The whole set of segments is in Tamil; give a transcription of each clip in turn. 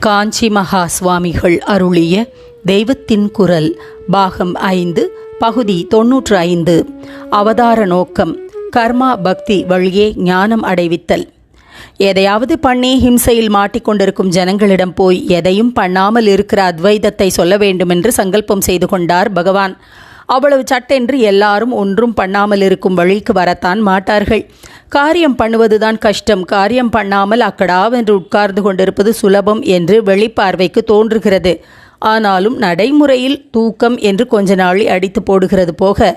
காஞ்சி மகா சுவாமிகள் அருளிய தெய்வத்தின் குரல் பாகம் 5 பகுதி 95. அவதார நோக்கம் கர்மா பக்தி வழியே ஞானம் அடைவித்தல். எதையாவது பண்ணி ஹிம்சையில் மாட்டிக்கொண்டிருக்கும் ஜனங்களிடம் போய் எதையும் பண்ணாமல் இருக்கிற அத்வைதத்தை சொல்ல வேண்டுமென்று சங்கல்பம் செய்து கொண்டார் பகவான். அவ்வளவு சட்டென்று எல்லாரும் ஒன்றும் பண்ணாமல் இருக்கும் வழிக்கு வரத்தான் மாட்டார்கள். காரியம் பண்ணுவதுதான் கஷ்டம். காரியம் பண்ணாமல் அக்கடாவென்று உட்கார்ந்து கொண்டிருப்பது சுலபம் என்று வெளிப்பார்வைக்கு தோன்றுகிறது. ஆனாலும் நடைமுறையில் தூக்கம் என்று கொஞ்ச நாளி அடித்து போடுகிறது போக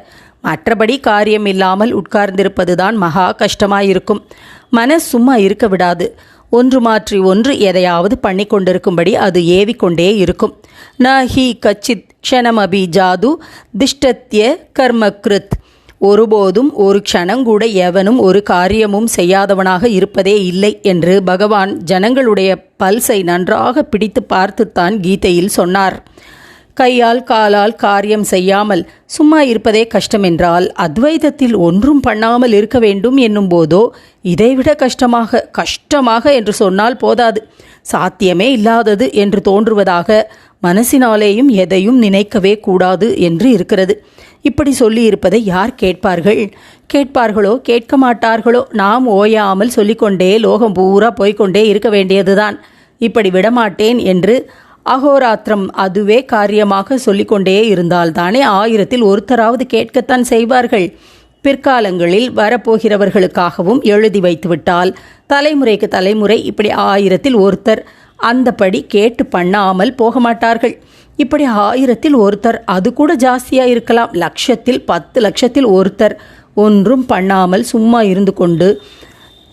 மற்றபடி காரியம் இல்லாமல் உட்கார்ந்திருப்பதுதான் மகா கஷ்டமாயிருக்கும். மனசு சும்மா இருக்க விடாது. ஒன்று மாற்றி ஒன்று எதையாவது பண்ணி கொண்டிருக்கும்படி அது ஏவிக்கொண்டே இருக்கும். ந ஹி கச்சித் க்ஷணமபி ஜாது திஷ்டத்ய கர்மக்ருத். ஒருபோதும் ஒரு க்ஷணங்கூட எவனும் ஒரு காரியமும் செய்யாதவனாக இருப்பதே இல்லை என்று பகவான் ஜனங்களுடைய பல்சை நன்றாக பிடித்து பார்த்துத்தான் கீதையில் சொன்னார். கையால் காலால் காரியம் செய்யாமல் சும்மா இருப்பதே கஷ்டமென்றால் அத்வைதத்தில் ஒன்றும் பண்ணாமல் இருக்க வேண்டும் என்னும் போதோ இதைவிட கஷ்டமாக என்று சொன்னால் போதாது, சாத்தியமே இல்லாதது என்று தோன்றுவதாக மனசினாலேயும் எதையும் நினைக்கவே கூடாது என்று இருக்கிறது. இப்படி சொல்லியிருப்பதை யார் கேட்பார்கள்? கேட்பார்களோ கேட்க மாட்டார்களோ, நாம் ஓயாமல் சொல்லிக்கொண்டே லோகம் பூரா போய்கொண்டே இருக்க வேண்டியதுதான். இப்படி விடமாட்டேன் என்று அகோராத்திரம் அதுவே காரியமாக சொல்லிக்கொண்டே இருந்தால்தானே 1000-ல் ஒருத்தராவது கேட்கத்தான் செய்வார்கள். பிற்காலங்களில் வரப்போகிறவர்களுக்காகவும் எழுதி வைத்துவிட்டால் தலைமுறைக்கு தலைமுறை இப்படி 1000-ல் ஒருத்தர் அந்தபடி கேட்டு பண்ணாமல் போக மாட்டார்கள். இப்படி 1000-ல் ஒருத்தர், அது கூட ஜாஸ்தியாக இருக்கலாம், 1,00,000-ல் 10 லட்சத்தில் ஒருத்தர் ஒன்றும் பண்ணாமல் சும்மா இருந்து கொண்டு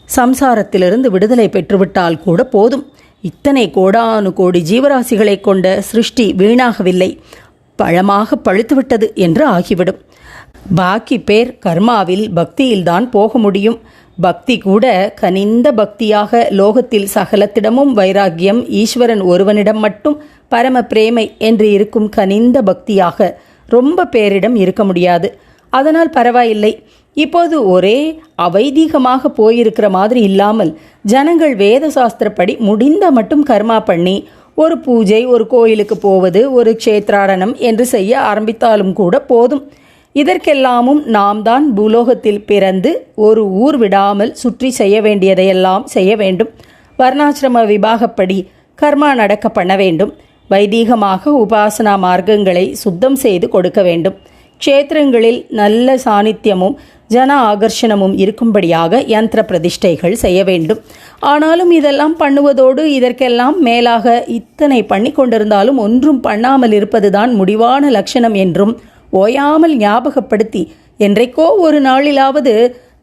சம்சாரத்திலிருந்து விடுதலை பெற்றுவிட்டால் கூட போதும். இத்தனை கோடானு கோடி ஜீவராசிகளை கொண்ட சிருஷ்டி வீணாகவில்லை, பழமாக பழுத்துவிட்டது என்று ஆகிவிடும். பாக்கி பேர் கர்மாவில் பக்தியில்தான் போக முடியும். பக்தி கூட கனிந்த பக்தியாக லோகத்தில் சகலத்திடமும் வைராக்கியம், ஈஸ்வரன் ஒருவனிடம் மட்டும் பரம பிரேமை என்று இருக்கும் கனிந்த பக்தியாக ரொம்ப பேரிடம் இருக்க முடியாது. அதனால் பரவாயில்லை. இப்போது ஒரே அவைதீகமாக போயிருக்கிற மாதிரி இல்லாமல் ஜனங்கள் வேத சாஸ்திரப்படி முடிந்த மட்டும் கர்மா பண்ணி ஒரு பூஜை, ஒரு கோயிலுக்கு போவது, ஒரு க்ஷேத்ராடனம் என்று செய்ய ஆரம்பித்தாலும் கூட போதும். இதற்கெல்லாமும் நாம் தான் பூலோகத்தில் பிறந்து ஒரு ஊர் விடாமல் சுற்றி செய்ய வேண்டியதையெல்லாம் செய்ய வேண்டும். வர்ணாசிரம விபாகப்படி கர்மா நடக்க பண்ண வேண்டும். வைதீகமாக உபாசனா மார்க்கங்களை சுத்தம் செய்து கொடுக்க வேண்டும். க்ஷேத்திரங்களில் நல்ல சாநித்தியமும் ஜன ஆகர்ஷணமும் இருக்கும்படியாக யந்திர பிரதிஷ்டைகள் செய்ய வேண்டும். ஆனாலும் இதெல்லாம் பண்ணுவதோடு இதற்கெல்லாம் மேலாக இத்தனை பண்ணி கொண்டிருந்தாலும் ஒன்றும் பண்ணாமல் இருப்பதுதான் முடிவான லட்சணம் என்றும் ஓயாமல் ஞாபகப்படுத்தி என்றைக்கோ ஒரு நாளிலாவது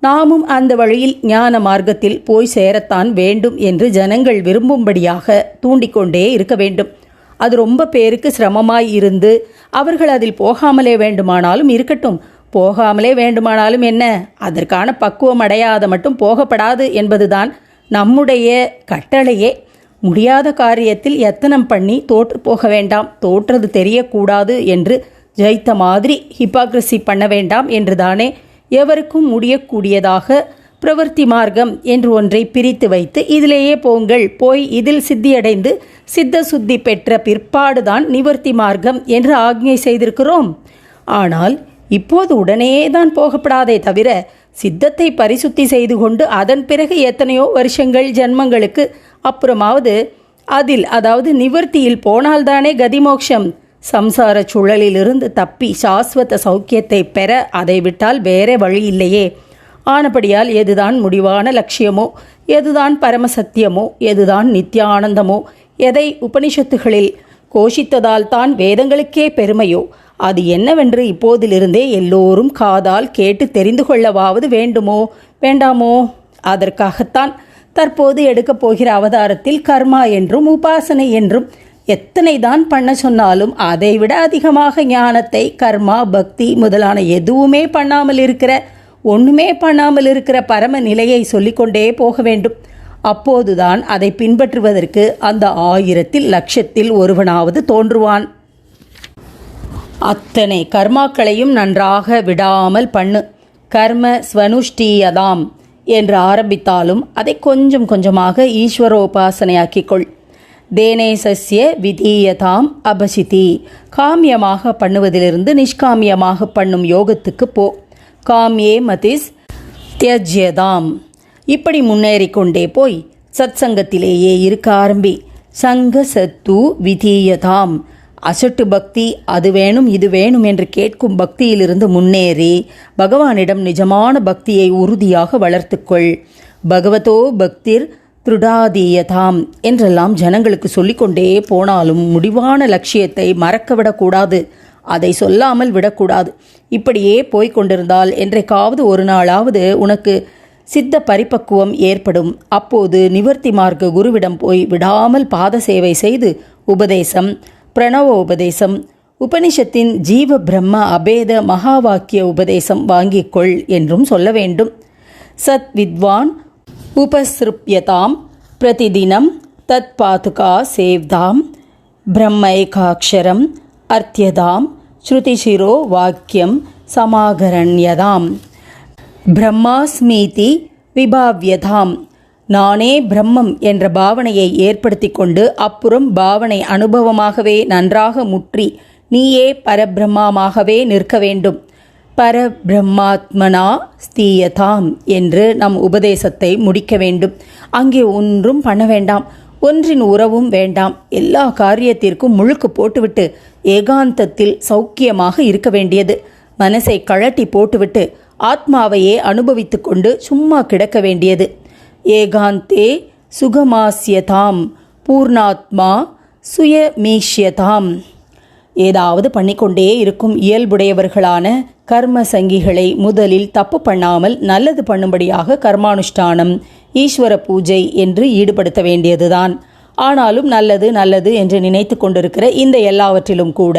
நாமும் அந்த வழியில் ஞான மார்க்கத்தில் போய் சேரத்தான் வேண்டும் என்று ஜனங்கள் விரும்பும்படியாக தூண்டிக்கொண்டே இருக்க வேண்டும். அது ரொம்ப பேருக்கு சிரமமாய் இருந்து அவர்கள் அதில் போகாமலே வேண்டுமானாலும் இருக்கட்டும், போகாமலே வேண்டுமானாலும் என்ன, அதற்கான பக்குவம் அடையாத மட்டும் போகப்படாது என்பதுதான் நம்முடைய கட்டளையே. முடியாத காரியத்தில் எத்தனம் பண்ணி தோற்று போக வேண்டாம், தோற்றது தெரியக்கூடாது என்று ஜெயித்த மாதிரி ஹிப்பாக்ரசி பண்ண வேண்டாம் என்றுதானே எவருக்கும் முடியக்கூடியதாக பிரவர்த்தி மார்க்கம் என்று ஒன்றை பிரித்து வைத்து இதிலேயே போங்கள், போய் இதில் சித்தியடைந்து சித்த சுத்தி பெற்ற பிற்பாடுதான் நிவர்த்தி மார்க்கம் என்று ஆக்ஞை செய்திருக்கிறோம். ஆனால் இப்போது உடனேயே தான் போகப்படாதே தவிர சித்தத்தை பரிசுத்தி செய்து கொண்டு அதன் பிறகு எத்தனையோ வருஷங்கள் ஜென்மங்களுக்கு அப்புறமாவது அதில், அதாவது நிவர்த்தியில் போனால்தானே கதிமோக்ஷம். சம்சார சுழலிலிருந்து தப்பி சாஸ்வத சௌக்கியத்தை பெற அதை விட்டால் வேறே வழி இல்லையே. ஆனபடியால் எதுதான் முடிவான லட்சியமோ, எதுதான் பரமசத்தியமோ, எதுதான் நித்தியானந்தமோ, எதை உபனிஷத்துகளில் கோஷித்ததால் தான் வேதங்களுக்கே பெருமையோ அது என்னவென்று இப்போதிலிருந்தே எல்லோரும் காதால் கேட்டு தெரிந்து கொள்ளவாவது வேண்டுமோ வேண்டாமோ? அதற்காகத்தான் தற்போது எடுக்கப் போகிற அவதாரத்தில் கர்மா என்றும் உபாசனை என்றும் எத்தனை தான் பண்ண சொன்னாலும் அதைவிட அதிகமாக ஞானத்தை, கர்மா, பக்தி முதலான எதுவுமே பண்ணாமல் இருக்கிற, ஒன்றுமே பண்ணாமல் இருக்கிற பரம நிலையை சொல்லிக்கொண்டே போக வேண்டும். அப்போதுதான் அதை பின்பற்றுவதற்கு அந்த 1000-ல் 1,00,000-ல் ஒருவனாவது தோன்றுவான். அத்தனை கர்மாக்களையும் நன்றாக விடாமல் பண்ணு. கர்ம ஸ்வனுஷ்டீயதாம் என்று ஆரம்பித்தாலும் அதை கொஞ்சம் கொஞ்சமாக ஈஸ்வரோபாசனையாக்கிக்கொள். தேனேசஸ்ய விதீயதாம் அபசிதி. காமியமாக பண்ணுவதிலிருந்து நிஷ்காமியமாக பண்ணும் யோகத்துக்கு போ. காமியே மதிஸ் தியஜ்யதாம். இப்படி முன்னேறிக்கொண்டே போய் சத்சங்கத்திலேயே இருக்க ஆரம்பி. சங்க சத்து விதீயதாம். அசட்டு பக்தி, அது வேணும் இது வேணும் என்று கேட்கும் பக்தியிலிருந்து முன்னேறி பகவானிடம் நிஜமான பக்தியை உறுதியாக வளர்த்துக்கொள். பகவதோ பக்திர் திருடாதீயதாம் என்றெல்லாம் ஜனங்களுக்கு சொல்லிக்கொண்டே போனாலும் முடிவான லட்சியத்தை மறக்க விடக்கூடாது, அதை சொல்லாமல் விடக்கூடாது. இப்படியே போய்கொண்டிருந்தால் என்றைக்காவது ஒரு நாளாவது உனக்கு சித்த பரிபக்குவம் ஏற்படும். அப்போது நிவர்த்தி மார்க்க குருவிடம் போய் விடாமல் பாத சேவை செய்து உபதேசம், பிரணவ உபதேசம், உபனிஷத்தின் ஜீவ பிரம்ம அபேத மகா வாக்கிய உபதேசம் வாங்கிக்கொள் என்றும் சொல்ல வேண்டும். சத் வித்வான் உபஸ்ருப்யதாம் பிரதிதினம் தத் பாதுகா சேவ்தாம் பிரம்மைகாட்சரம் அர்த்தியதாம் ஸ்ருதிசிரோ வாக்கியம் சமாகரண்யதாம் பிரம்மாஸ்மீதி விபாவ்யதாம். நானே பிரம்மம் என்ற பாவனையை ஏற்படுத்தி கொண்டு அப்புறம் பாவனை அனுபவமாகவே நன்றாக முற்றி நீயே பரபிரம்மமாகவே நிற்க வேண்டும். பரபிரம்மாத்மனா ஸ்தீயதாம் என்று நம் உபதேசத்தை முடிக்க வேண்டும். அங்கே ஒன்றும் பண்ண வேண்டாம், ஒன்றின் உறவும் வேண்டாம். எல்லா காரியத்திற்கும் முழுக்கு போட்டுவிட்டு ஏகாந்தத்தில் சௌக்கியமாக இருக்க வேண்டியது. மனசை கழட்டி போட்டுவிட்டு ஆத்மாவையே அனுபவித்து கொண்டு சும்மா கிடக்க வேண்டியது. ஏகாந்தே சுகமாஸ்யதாம் பூர்ணாத்மா சுயமீஷ்யதாம். ஏதாவது பண்ணிக்கொண்டே இருக்கும் இயல்புடையவர்களான கர்ம சங்கிகளை முதலில் தப்பு பண்ணாமல் நல்லது பண்ணும்படியாக கர்மானுஷ்டானம், ஈஸ்வர பூஜை என்று ஈடுபடுத்த வேண்டியதுதான். ஆனாலும் நல்லது நல்லது என்று நினைத்து கொண்டிருக்கிற இந்த எல்லாவற்றிலும் கூட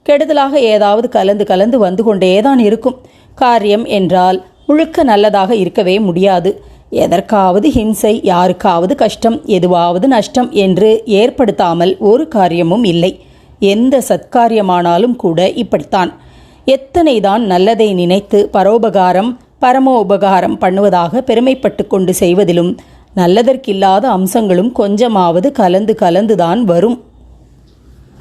கெடுதலாக ஏதாவது கலந்து வந்து கொண்டேதான் இருக்கும். காரியம் என்றால் முழுக்க நல்லதாக இருக்கவே முடியாது. எதற்காவது ஹிம்சை, யாருக்காவது கஷ்டம், எதுவாவது நஷ்டம் என்று ஏற்படுத்தாமல் ஒரு காரியமும் இல்லை. எந்த சத்காரியமானாலும் கூட இப்படித்தான். எத்தனைதான் நல்லதை நினைத்து பரோபகாரம் பரமோபகாரம் பண்ணுவதாக பெருமைப்பட்டு கொண்டு செய்வதிலும் நல்லதற்கில்லாத அம்சங்களும் கொஞ்சமாவது கலந்துதான் வரும்.